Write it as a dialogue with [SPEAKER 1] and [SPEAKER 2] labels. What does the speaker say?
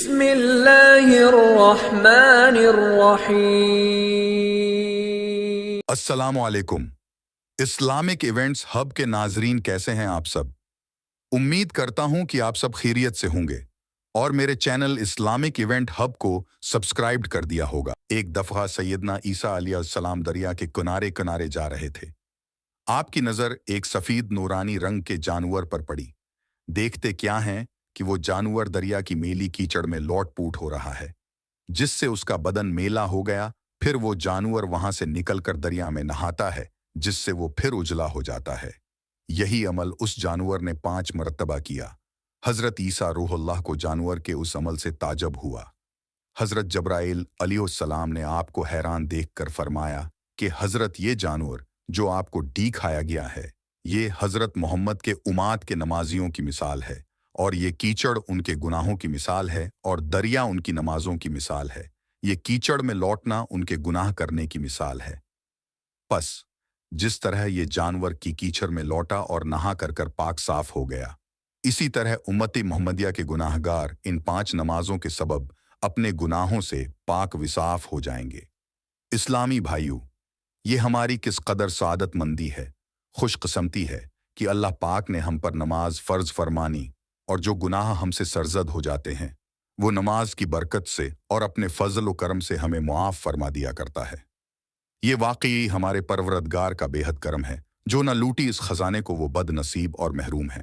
[SPEAKER 1] بسم اللہ الرحمن الرحیم۔
[SPEAKER 2] السلام علیکم۔ اسلامک ایونٹس ہب کے ناظرین کیسے ہیں آپ سب؟ امید کرتا ہوں کہ آپ سب خیریت سے ہوں گے اور میرے چینل اسلامک ایونٹ ہب کو سبسکرائب کر دیا ہوگا۔ ایک دفعہ سیدنا عیسیٰ علیہ السلام دریا کے کنارے کنارے جا رہے تھے۔ آپ کی نظر ایک سفید نورانی رنگ کے جانور پر پڑی۔ دیکھتے کیا ہیں کہ وہ جانور دریا کی میلی کیچڑ میں لوٹ پوٹ ہو رہا ہے، جس سے اس کا بدن میلا ہو گیا۔ پھر وہ جانور وہاں سے نکل کر دریا میں نہاتا ہے، جس سے وہ پھر اجلا ہو جاتا ہے۔ یہی عمل اس جانور نے 5 مرتبہ کیا۔ حضرت عیسیٰ روح اللہ کو جانور کے اس عمل سے تعجب ہوا۔ حضرت جبرائیل علیہ السلام نے آپ کو حیران دیکھ کر فرمایا کہ حضرت یہ جانور جو آپ کو ڈی کھایا گیا ہے، یہ حضرت محمد کے امات کے نمازیوں کی مثال ہے، اور یہ کیچڑ ان کے گناہوں کی مثال ہے، اور دریا ان کی نمازوں کی مثال ہے۔ یہ کیچڑ میں لوٹنا ان کے گناہ کرنے کی مثال ہے۔ پس جس طرح یہ جانور کی کیچڑ میں لوٹا اور نہا کر پاک صاف ہو گیا، اسی طرح امتی محمدیہ کے گناہ گار ان 5 نمازوں کے سبب اپنے گناہوں سے پاک و صاف ہو جائیں گے۔ اسلامی بھائیو، یہ ہماری کس قدر سعادت مندی ہے، خوش قسمتی ہے کہ اللہ پاک نے ہم پر نماز فرض فرمانی، اور جو گناہ ہم سے سرزد ہو جاتے ہیں وہ نماز کی برکت سے اور اپنے فضل و کرم سے ہمیں معاف فرما دیا کرتا ہے۔ یہ واقعی ہمارے پروردگار کا بے حد کرم ہے، جو نہ لوٹی اس خزانے کو وہ بد نصیب اور محروم ہے۔